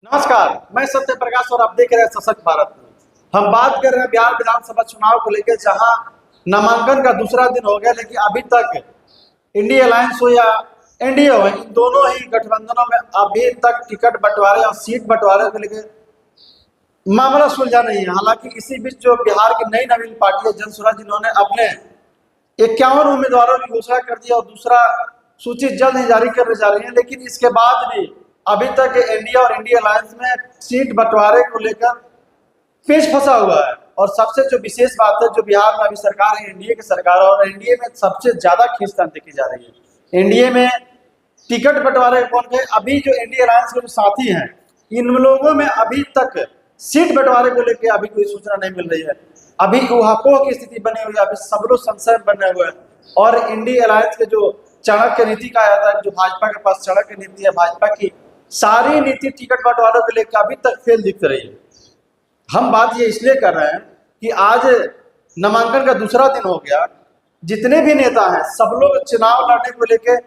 नमस्कार, मैं सत्य प्रकाश और आप देख रहे हैं सशक्त भारत में। हम बात कर रहे हैं बिहार विधानसभा चुनाव को लेकर, जहां नामांकन का दूसरा दिन हो गया, लेकिन अभी तक इंडिया अलायंस हो या एनडीए हो, इन दोनों ही गठबंधनों में अभी तक टिकट बंटवारे और सीट बंटवारे को लेकर मामला सुलझा नहीं है। हालांकि इसी बीच जो बिहार की नई नवीन पार्टी है जनसुराज, जिन्होंने अपने 51 उम्मीदवारों की घोषणा कर दी और दूसरा सूची जल्द ही जारी करने जा रही है, लेकिन इसके बाद भी अभी तक एनडीए और इंडिया अलायंस में सीट बंटवारे को लेकर पेच फंसा हुआ है। और सबसे जो विशेष बात है, जो बिहार में अभी सरकार है एनडीए की सरकार, और एनडीए में सबसे ज्यादा खींचतान देखी जा रही है। एनडीए में टिकट बंटवारे कौन गए, अभी जो इंडिया अलायंस के जो साथी हैं, इन लोगों में अभी तक सीट बंटवारे को लेकर अभी कोई सूचना नहीं मिल रही है। अभी ऊहापोह की स्थिति बनी हुई है, अभी सब लोग संशय बने हुए हैं। और इंडिया अलायंस के जो चाणक्य नीति कहा जाता है, जो भाजपा के पास चाणक्य नीति है, भाजपा की सारी नीति टिकट बंटवारों को लेकर अभी तक फेल दिख रही है। हम बात ये इसलिए कर रहे हैं कि आज नामांकन का दूसरा दिन हो गया, जितने भी नेता हैं सब लोग चुनाव लड़ने को लेकर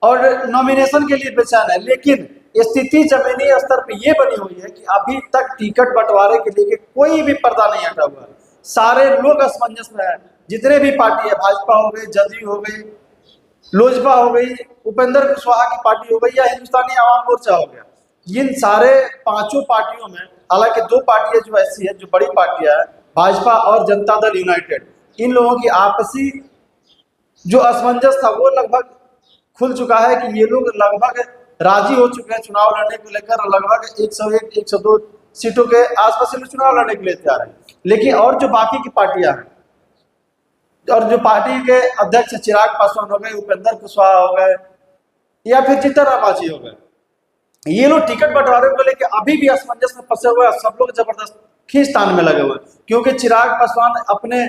और नॉमिनेशन के लिए बेचैन है, लेकिन स्थिति जमीनी स्तर पर यह बनी हुई है कि अभी तक टिकट बंटवारे के लिए कोई भी पर्दा नहीं हटा हुआ है। सारे लोग असमंजस में है। जितने भी पार्टी है, भाजपा हो गई, जदयू हो गई, लोजपा हो गई, उपेंद्र कुशवाहा की पार्टी हो गई, या हिंदुस्तानी आवाम मोर्चा हो गया, इन सारे पांचों पार्टियों में, हालांकि दो पार्टियां जो ऐसी है, जो बड़ी पार्टियां है, भाजपा और जनता दल यूनाइटेड, इन लोगों की आपसी जो असमंजस था वो लगभग खुल चुका है कि ये लोग लगभग राजी हो चुके हैं चुनाव लड़ने को लेकर। लगभग 101 102 सीटों के आसपास लोग चुनाव लड़ने के लिए तैयार हैं। लेकिन और जो बाकी की पार्टियां हैं, और जो पार्टी के अध्यक्ष चिराग पासवान हो गए, उपेंद्र कुशवाहा हो गए, या फिर जीतन राम मांझी हो गए, ये लोग टिकट बंटवारे को लेकर अभी भी असमंजस में फंसे हुए हैं। सब लोग जबरदस्त खींचतान में लगे हुए हैं, क्योंकि चिराग पासवान अपने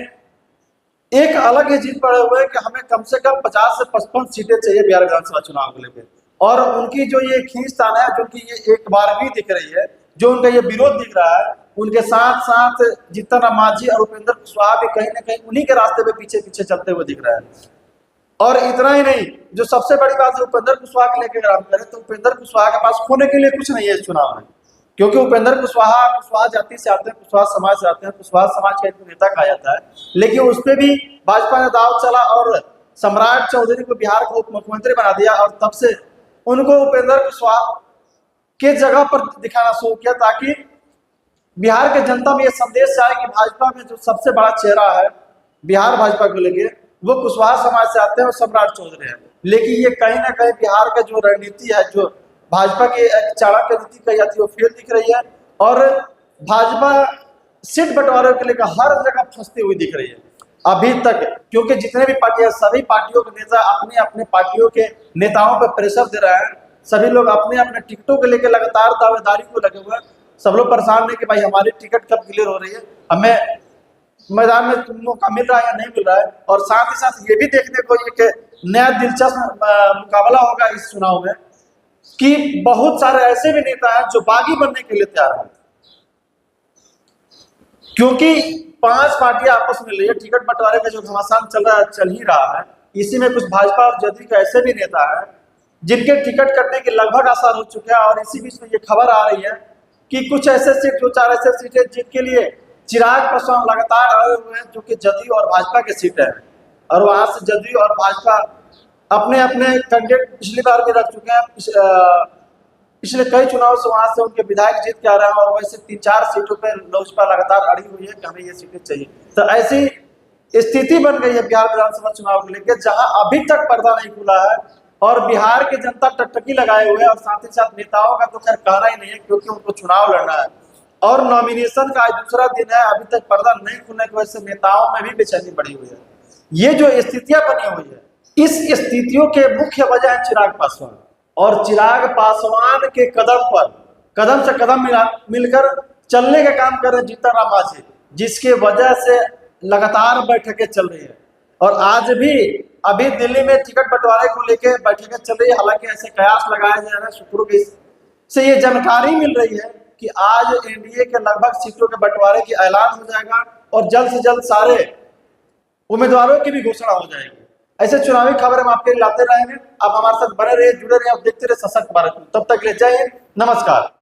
एक अलग ही जीत पड़े हुए हैं कि हमें कम से कम 50 से 55 सीटें चाहिए बिहार विधानसभा चुनाव को लेकर। और उनकी जो ये खींचतान है, जो कि ये एक बार भी दिख रही है, जो उनका ये विरोध दिख रहा है, उनके साथ साथ जीतन राम मांझी और उपेंद्र कुशवाहा भी कहीं ना कहीं उन्हीं के रास्ते पे पीछे पीछे चलते हुए दिख रहा है। और इतना ही नहीं, जो सबसे बड़ी बात है उपेंद्र कुशवाहा के लेकर अगर हम करें, तो उपेंद्र कुशवाहा के पास खोने के लिए कुछ नहीं है इस चुनाव में, क्योंकि उपेंद्र कुशवाहा जाति से आते हैं, कुशवाहा समाज से आते हैं, कुशवाहा समाज का एक नेता कहा जाता है। लेकिन उस पर भी भाजपा ने दाव चला और सम्राट चौधरी को बिहार का उप मुख्यमंत्री बना दिया, और तब से उनको उपेंद्र कुशवाहा के जगह पर दिखाना शुरू किया, ताकि बिहार के जनता में ये संदेश जाए कि भाजपा में जो सबसे बड़ा चेहरा है बिहार भाजपा को लेके, वो कुशवाहा समाज से आते हैं और सम्राट चौधरी है। लेकिन ये कहीं ना कहीं बिहार का जो रणनीति है, जो भाजपा की चाणक्य नीति कही जाती है, वो फेल दिख रही है। और भाजपा सीट बंटवारे के लेकर हर जगह फंसती हुई दिख रही है अभी तक, क्योंकि जितने भी पार्टियां, सभी पार्टियों के नेता अपने अपने पार्टियों के नेताओं पर प्रेशर दे रहे हैं। सभी लोग अपने अपने टिकटों के लेकर लगातार दावेदारी को लगे हुए हैं। सब लोग परेशान है कि भाई हमारी टिकट कब क्लियर हो रही है, हमें मैदान में मौका मिल रहा है या नहीं मिल रहा है। और साथ ही साथ ये भी देखने को एक नया दिलचस्प मुकाबला होगा इस चुनाव में, कि बहुत सारे ऐसे भी नेता हैं जो बागी बनने के लिए तैयार हैं, क्योंकि 5 पार्टियां आपस में रही है। टिकट बंटवारे का जो घमासान चल ही रहा है, इसी में कुछ भाजपा और जदयू के ऐसे भी नेता हैं जिनके टिकट कटने के लगभग आसार हो चुके हैं। और इसी बीच में ये खबर आ रही है कि कुछ ऐसे सीट, 2-4 ऐसे सीटें जिनके लिए चिराग पासवान लगातार आए हुए हैं, जो कि जदयू और भाजपा के सीट है, और वहां से जदयू और भाजपा अपने अपने कैंडिडेट पिछली बार भी रख चुके हैं। पिछले कई चुनाव से वहां से उनके विधायक जीत के आ रहे हैं, और वैसे 3-4 सीटों पर लोजपा लगातार अड़ी हुई है कि हमें ये सीटें चाहिए। तो ऐसी स्थिति बन गई है बिहार विधानसभा चुनाव को लेकर, जहां अभी तक पर्दा नहीं खुला है और बिहार की जनता टकटकी लगाए हुए है। और साथ ही साथ नेताओं का तो खैर कहना ही नहीं है, क्योंकि उनको चुनाव लड़ना है और नॉमिनेशन का आज दूसरा दिन है। अभी तक पर्दा नहीं खुलने की वजह से नेताओं में भी बेचैनी बढ़ी हुई है। ये जो स्थितियां बनी हुई है, इस स्थितियों के मुख्य वजह है चिराग पासवान, और चिराग पासवान के कदम से कदम मिलकर चलने का काम कर रहे हैं जीतन राम मांझी, जिसके वजह से लगातार बैठकें चल रही है। और आज भी अभी दिल्ली में टिकट बंटवारे को लेकर बैठकें चल रही है। हालांकि ऐसे कयास लगाए जा रहे हैं, शुक्र से ये जानकारी मिल रही है कि आज एनडीए के लगभग सीटों के बंटवारे की ऐलान हो जाएगा, और जल्द से जल्द सारे उम्मीदवारों की भी घोषणा हो जाएगी। ऐसे चुनावी खबर हम आपके लिए लाते रहेंगे। आप हमारे साथ बने रहिए, जुड़े रहिए, आप देखते रहे सशक्त भारत। तब तक ले जय हिंद, नमस्कार।